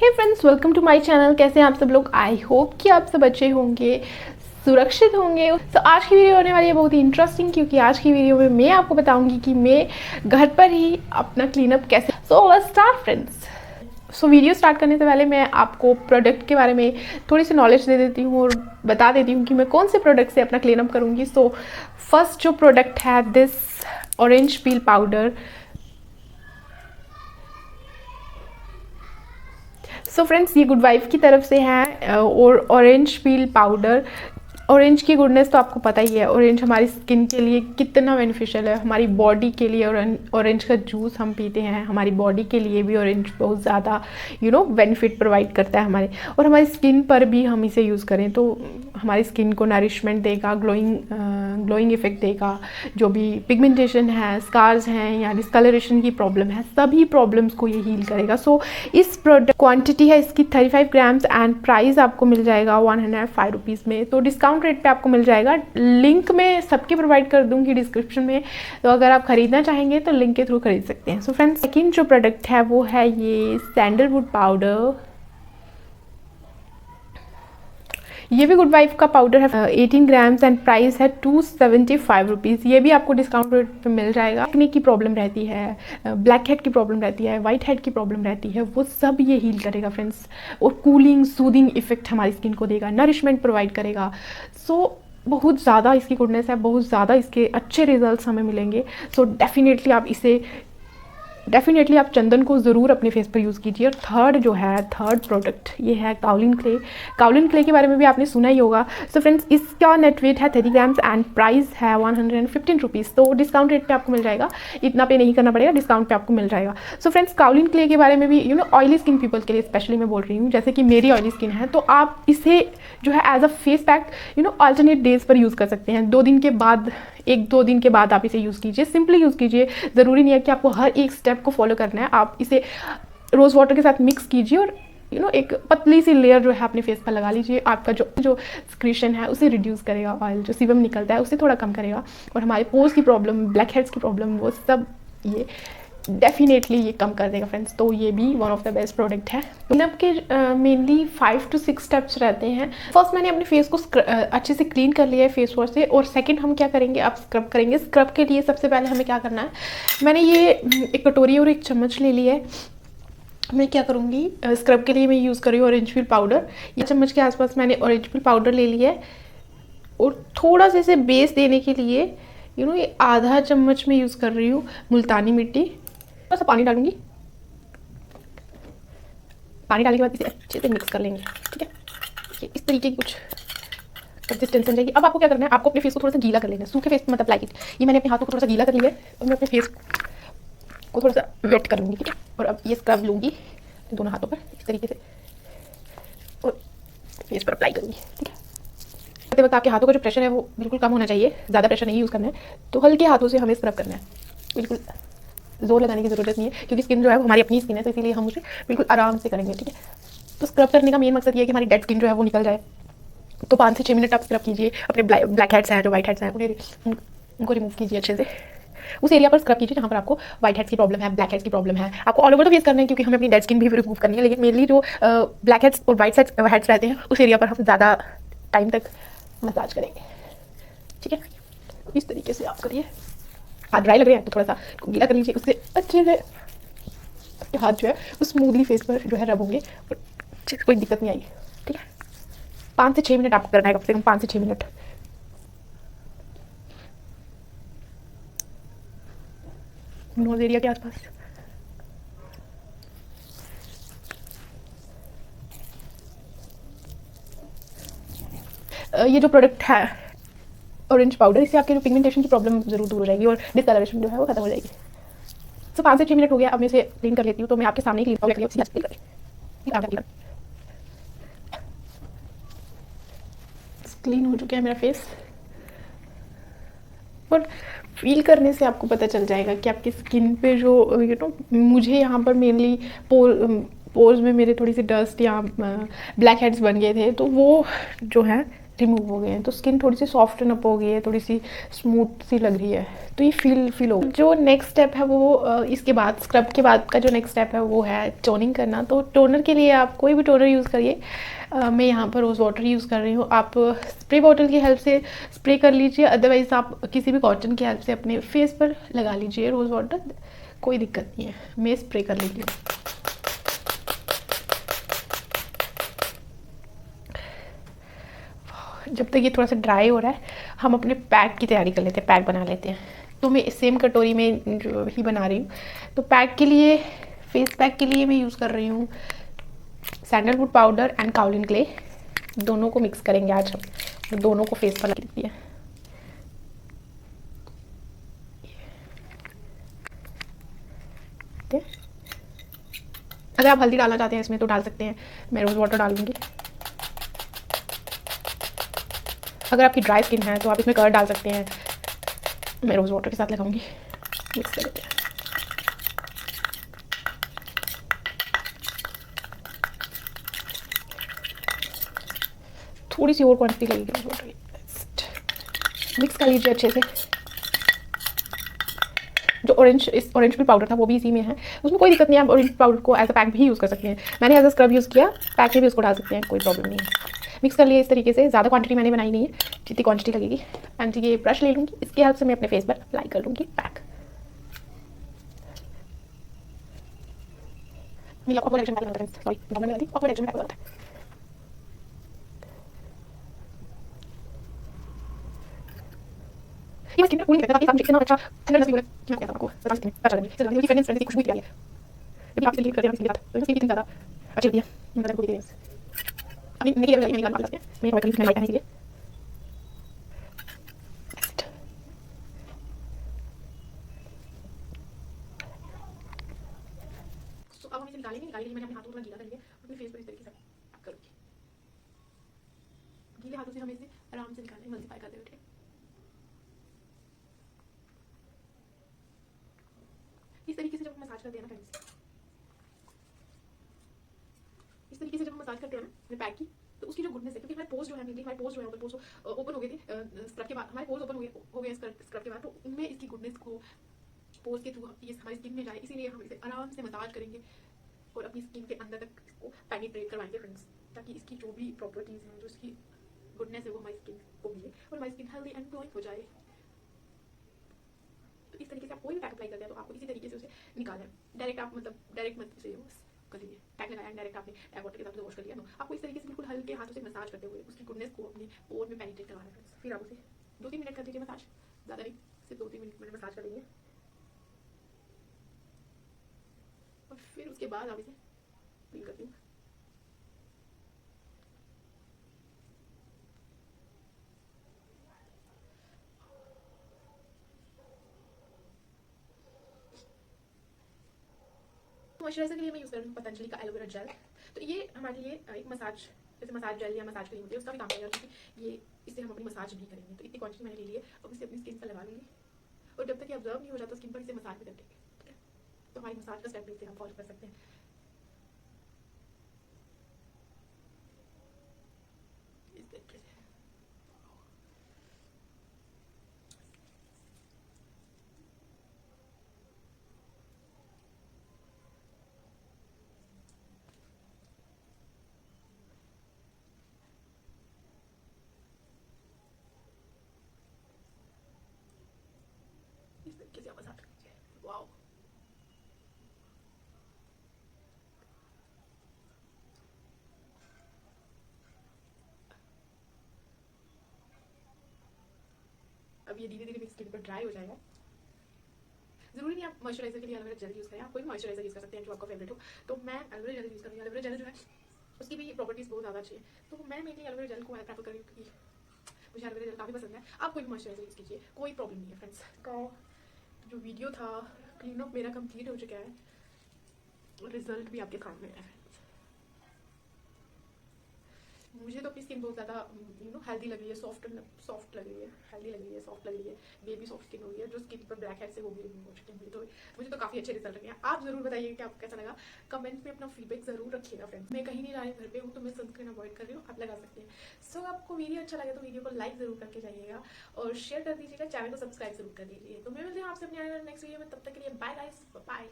Hey friends, welcome to my channel. कैसे हैं आप सब लोग? आई होप कि आप सब अच्छे होंगे, सुरक्षित होंगे। तो आज की वीडियो होने वाली है बहुत ही इंटरेस्टिंग, क्योंकि आज की वीडियो में मैं आपको बताऊंगी कि मैं घर पर ही अपना क्लीनअप कैसे। So let's start friends. So video start करने से पहले मैं आपको प्रोडक्ट के बारे में थोड़ी सी नॉलेज दे देती हूँ और बता देती हूँ कि मैं कौन से प्रोडक्ट से अपना क्लीनअप करूँगी। सो फर्स्ट जो प्रोडक्ट है this orange peel powder. So friends, ये गुड वाइफ की तरफ से है और ऑरेंज पील पाउडर। ऑरेंज की गुडनेस तो आपको पता ही है, ऑरेंज हमारी स्किन के लिए कितना बेनिफिशियल है, हमारी बॉडी के लिए। ऑरेंज का जूस हम पीते हैं, हमारी बॉडी के लिए भी ऑरेंज बहुत ज़्यादा बेनिफिट प्रोवाइड करता है हमारे। और हमारी स्किन पर भी हम इसे यूज़ करें तो हमारी स्किन को नरिशमेंट देगा, ग्लोइंग इफेक्ट देगा। जो भी पिगमेंटेशन है, स्कार्स हैं या डिस्कलरेशन की प्रॉब्लम है, सभी प्रॉब्लम्स को ये हील करेगा। सो इस प्रोडक्ट क्वांटिटी है इसकी 35 ग्राम्स एंड प्राइस आपको मिल जाएगा 105 रुपीज़ में। तो डिस्काउंट रेट पे आपको मिल जाएगा। लिंक मैं सबके प्रोवाइड कर दूंगी डिस्क्रिप्शन में, तो अगर आप खरीदना चाहेंगे तो लिंक के थ्रू खरीद सकते हैं। सो फ्रेंड्स, सेकंड जो प्रोडक्ट है वो है ये सैंडलवुड पाउडर। ये भी गुड वाइफ का पाउडर है, 18 ग्राम्स एंड प्राइस है 275 रुपीज़। ये भी आपको डिस्काउंट रेट पे मिल जाएगा। एक्ने की प्रॉब्लम रहती है, ब्लैक हेड की प्रॉब्लम रहती है, वाइट हेड की प्रॉब्लम रहती है, वो सब ये हील करेगा फ्रेंड्स। और कूलिंग सूदिंग इफेक्ट हमारी स्किन को देगा, नरिशमेंट प्रोवाइड करेगा। सो बहुत ज़्यादा इसकी गुडनेस है, बहुत ज़्यादा इसके अच्छे रिजल्ट्स हमें मिलेंगे। सो डेफिनेटली आप चंदन को ज़रूर अपने फेस पर यूज़ कीजिए। और थर्ड प्रोडक्ट ये है काउलिन क्ले। काउलिन क्ले के बारे में भी आपने सुना ही होगा। सो फ्रेंड्स, इसका नेट वेट है 30 ग्राम्स एंड प्राइस है 115 रुपीज़। तो डिस्काउंट रेट पे आपको मिल जाएगा, इतना पे नहीं करना पड़ेगा, डिस्काउंट पे आपको मिल जाएगा। सो फ्रेंड्स, काउलिन क्ले के बारे में भी ऑयली स्किन पीपल के लिए स्पेशली मैं बोल रही हूँ, जैसे कि मेरी ऑयली स्किन है, तो आप इसे जो है as a face pack alternate days पर यूज़ कर सकते हैं। 1-2 दिन के बाद आप इसे यूज़ कीजिए, सिंपली यूज़ कीजिए। ज़रूरी नहीं है कि आपको हर एक स्टेप को फॉलो करना है। आप इसे रोज़ वाटर के साथ मिक्स कीजिए और एक पतली सी लेयर जो है अपने फेस पर लगा लीजिए। आपका जो स्क्रीशन है उसे रिड्यूस करेगा, ऑयल जो सीबम निकलता है उसे थोड़ा कम करेगा, और हमारे पोर्स की प्रॉब्लम, ब्लैक हेड्स की प्रॉब्लम, वो सब ये डेफिनेटली ये कम कर देगा फ्रेंड्स। तो ये भी one of the best product है। क्लीनअप के मेनली 5 to 6 स्टेप्स रहते हैं। फर्स्ट मैंने अपने फेस को अच्छे से क्लीन कर लिया है फेस वॉश से, और सेकंड हम क्या करेंगे, अब स्क्रब करेंगे। स्क्रब के लिए सबसे पहले हमें क्या करना है, मैंने ये एक कटोरी और एक चम्मच ले लिया है। मैं क्या करूँगी, स्क्रब के लिए मैं यूज़ कर रही हूँ ऑरेंज पील पाउडर। ये चम्मच के आसपास मैंने ऑरेंज पील पाउडर ले लिया है, और थोड़ा सा इसे बेस देने के लिए ये आधा चम्मच में यूज़ कर रही हूँ मुल्तानी मिट्टी। थोड़ा सा पानी डालूंगी, पानी डालने के बाद इसे अच्छे से मिक्स कर लेंगे। ठीक है, ये इस तरीके की कुछ कंसिस्टेंसी बन जाएगी। अब आपको क्या करना है, आपको अपने फेस को थोड़ा सा गीला कर लेना है, सूखे फेस मतलब लाइक इट। ये मैंने अपने हाथों को थोड़ा सा गीला कर लिया है, और मैं अपने फेस को थोड़ा सा वेट कर लूँगी। ठीक है, और अब ये स्क्रब लूँगी दोनों हाथों पर इस तरीके से, और फेस पर अप्लाई करूँगी। ठीक है, करते वक्त आपके हाथों का जो प्रेशर है वो बिल्कुल कम होना चाहिए, ज़्यादा प्रेशर नहीं यूज़ करना है। तो हल्के हाथों से हमें स्क्रब करना है, बिल्कुल जोर लगाने की ज़रूरत नहीं है, क्योंकि स्किन जो है वो हमारी अपनी स्किन है, तो इसीलिए हम उसे बिल्कुल आराम से करेंगे। ठीक है, तो स्क्रब करने का मेन मकसद ये है कि हमारी डेड स्किन जो है वो निकल जाए। तो 5 से 6 मिनट आप स्क्रब कीजिए। अपने ब्लैक हेड्स हैं, जो वाइट हेड्स हैं, उनको रिमूव कीजिए अच्छे से। उस एरिया पर स्क्रब कीजिए जहाँ पर आपको वाइट हेड्स की प्रॉब्लम है, ब्लैक हेड्स की प्रॉब्लम है। आपको ऑल ओवर तो फेस करना है, क्योंकि हमें अपनी डेड स्किन भी रिमूव करनी है, लेकिन मेनली जो ब्लैक हेड्स और वाइट हेड्स रहते हैं उस एरिया पर हम ज़्यादा टाइम तक मसाज करेंगे। ठीक है, इस तरीके से आप करिए। हाथ ड्राई लग रहे हैं तो थोड़ा सा गीला कर लीजिए, उससे अच्छे से हाथ जो है वो स्मूथली फेस पर जो है रब होंगे, और अच्छे से कोई दिक्कत नहीं आएगी। ठीक है, 5 से 6 मिनट आपको करना है, कम से कम 5 से 6 मिनट। नोज एरिया के आसपास। ये जो प्रोडक्ट है ऑरेंज पाउडर, इससे आपके जो पिगमेंटेशन की प्रॉब्लम जरूर दूर हो जाएगी, और डिस्कलरेशन जो है वो खत्म हो जाएगी। तो 5 से 6 मिनट हो गया, अब मैं इसे क्लीन कर लेती हूँ। तो मैं आपके सामने ही क्लीन हो चुका है मेरा फेस, और फील करने से आपको पता चल जाएगा कि आपकी स्किन पे जो मुझे यहाँ पर मेनली पोर्स में मेरे थोड़ी सी डस्ट या ब्लैक हेड्स बन गए थे, तो वो जो है रिमूव हो गए हैं, तो स्किन थोड़ी सी सॉफ्टन अप हो गई है, थोड़ी सी स्मूथ सी लग रही है, तो ये फील हो। जो नेक्स्ट स्टेप है वो इसके बाद स्क्रब के बाद का जो नेक्स्ट स्टेप है वो है टोनिंग करना। तो टोनर के लिए आप कोई भी टोनर यूज़ करिए। मैं यहाँ पर रोज़ वाटर यूज़ कर रही हूँ। आप स्प्रे बॉटल की हेल्प से स्प्रे कर लीजिए, अदरवाइज़ आप किसी भी कॉटन की हेल्प से अपने फेस पर लगा लीजिए रोज़ वाटर, कोई दिक्कत नहीं है। मैं स्प्रे कर लेती हूँ। जब तक ये थोड़ा सा ड्राई हो रहा है हम अपने पैक की तैयारी कर लेते हैं, पैक बना लेते हैं। तो मैं सेम कटोरी में जो ही बना रही हूँ। तो पैक के लिए, फेस पैक के लिए मैं यूज़ कर रही हूँ sandalwood powder and kaolin clay. दोनों को मिक्स करेंगे आज हम, तो दोनों को फेस पर लगा देती है। अगर आप हल्दी डालना चाहते हैं इसमें तो डाल सकते हैं, मैं रोज़ वाटर डालूंगी। अगर आपकी ड्राई स्किन है तो आप इसमें कर्ड डाल सकते हैं, मैं रोज़ वाटर के साथ लगाऊंगी। मिक्स कर देते हैं। थोड़ी सी और क्वांटिटी लगेगी रोज़ वाटर की। मिक्स कर लीजिए अच्छे से। जो ऑरेंज भी पाउडर था वो भी इसी में है, उसमें कोई दिक्कत नहीं है। आप ऑरेंज पाउडर को एज अ पैक भी यूज़ कर सकते हैं। मैंने एज अ स्क्रब यूज़ किया, पैक में भी उसको डाल सकते हैं, कोई प्रॉब्लम नहीं है। मिक्स कर लिए इस तरीके से। ज़्यादा क्वांटिटी मैंने बनाई नहीं है, जितनी क्वांटिटी लगेगी। एंड ये ब्रश ले लूँगी, इसकी हेल्प से मैं अपने फेस पर अप्लाई कर लूँगी पैक। ये स्किन पूरी करता है ताकि इतना अच्छा थंडनेस भी हो रहा है कि मैं कहता हूं आपको बता सकती हूं अच्छा लग रही है। ये फ्रेग्रेंस फ्रेग्रेंस की खुशबू भी आ रही है जब आप इसे लीव करते हैं इसके साथ, तो स्किन कितनी ज़्यादा अच्छी लगती है। मैं बता दूं अपनी मेरी लेवल मेरी गाल मार सकते हैं। मैं वाइट कलर पहनने के लिए तो अब हम इसे निकालेंगे। मैंने अपने हाथों को गीला कर लिया, अपने फेस पर इस तरीके से करूंगी। गीले हाथों से हमें इसे आराम से निकालना है, मल्टीप्लाई करते हुए। इस तरीके से जब हम मसाज करते हैं ना फ्रेंड्स, इस तरीके से जब हम मसाज करते हैं ना अपने पैक की, तो उसकी जो गुडनेस है, क्योंकि हमारे पोर्स जो है, मेनली हमारे पोर्स जो है ओपन हो गए थे स्क्रब के बाद। हमारे पोर्स ओपन हो गए स्क्रब के बाद, तो उनमें इसकी गुडनेस को पोर्स के थ्रू ये हमारी स्किन में जाए, इसीलिए हम इसे आराम से मसाज करेंगे और अपनी स्किन के अंदर तक इसको पेनिट्रेट करवाएंगे फ्रेंड्स, ताकि इसकी जो भी प्रॉपर्टीज़ हैं, जो इसकी गुडनेस है, वो हमारी स्किन को मिले और हमारी स्किन हेल्दी एंड ग्लोइंग हो जाए। तो इस तरीके से आप कोई भी पैक अप्लाई करते हैं तो आपको इसी तरीके से उसे निकालना है। डायरेक्ट आप मतलब डायरेक्ट मत से यूज कर लीजिए। पैक लगाया डायरेक्ट आपने टैप वाटर के साथ वॉश कर लिया, तो आपको इस तरीके से बिल्कुल हल्के हाथों से मसाज करते हुए उसकी गुडनेस को अपनी पोर में पेनिट्रेट करवाना है फ्रेंड्स। फिर आप उसे 2-3 मिनट कर दीजिए मसाज, ज़्यादा नहीं, सिर्फ 2-3 मिनट में मसाज कर लेंगे और फिर उसके बाद आप इसे क्लीन करती हूँ। मॉइस्चराइजर के लिए मैं यूज़ कर रही हूँ पतंजलि का एलोवेरा जेल। तो ये हमारे लिए एक मसाज, जैसे मसाज जेल या मसाज क्रीम होती है, उसका भी काम करेगा, क्योंकि ये इससे हम अपनी मसाज भी करेंगे। तो इतनी क्वांटिटी मैंने ले ली है, अब इसे अपनी स्किन पर लगा लूँगी और जब तक ये ऑब्जर्व नहीं हो जाता स्किन पर, इसे मसाज भी कर देंगे। ठीक है, तो हमारी मसाज का स्टेप भी इसे हम फॉलो कर सकते हैं इस तरीके से। इस तरीके से आप मसाज कर लीजिए। वाओ, अब ये धीरे धीरे मेरी स्किन पर ड्राई हो जाएगा। जरूरी नहीं आप मॉइस्चराइजर के लिए एलोवेरा जेल यूज़ करें, आप कोई भी मॉइस्चराइजर यूज़ कर सकते हैं जो आपका फेवरेट हो। तो मैं एलोवेरा जेल यूज़ कर रही हूँ। एलोवेरा जेल जो है उसकी भी प्रॉपर्टीज़ बहुत ज़्यादा अच्छी है, तो मैं मेनली एलोवेरा जेल को प्रेफर कर रही हूँ, क्योंकि मुझे एलोवेरा जेल काफ़ी पसंद है। आप कोई भी मॉइस्चराइजर यूज़ कीजिए, कोई प्रॉब्लम नहीं है फ्रेंड्स। का जो वीडियो था क्लीन अप मेरा कंप्लीट हो चुका है और रिजल्ट भी आपके सामने है। मुझे तो अपनी स्किन बहुत ज़्यादा हेल्दी लग रही है, सॉफ्ट लग रही है, हेल्दी लग रही है, सॉफ्ट लग रही है, बेबी सॉफ्ट स्किन हो रही है, जो स्किन पर ब्लैक हेड से वो भी रिमूव हो चुके हैं। तो मुझे तो काफ़ी अच्छे रिजल्ट लगे हैं। आप जरूर बताइए कि आपको कैसा लगा, कमेंट में अपना फीडबैक जरूर रखिएगा फ्रेंड्स। मैं कहीं नहीं जा रही, घर पे हूँ, तो मैं सनस्क्रीन अवॉइड कर रही हूँ, आप लगा सकते हैं। सो आपको वीडियो अच्छा लगे तो वीडियो को लाइक जरूर करके जाइएगा और शेयर कर दीजिएगा, चैनल को सब्सक्राइब जरूर कर दीजिए। तो मैं मिलती हूँ आपसे अपने नेक्स्ट वीडियो में, तब तक के लिए बाय गाइस, बाय।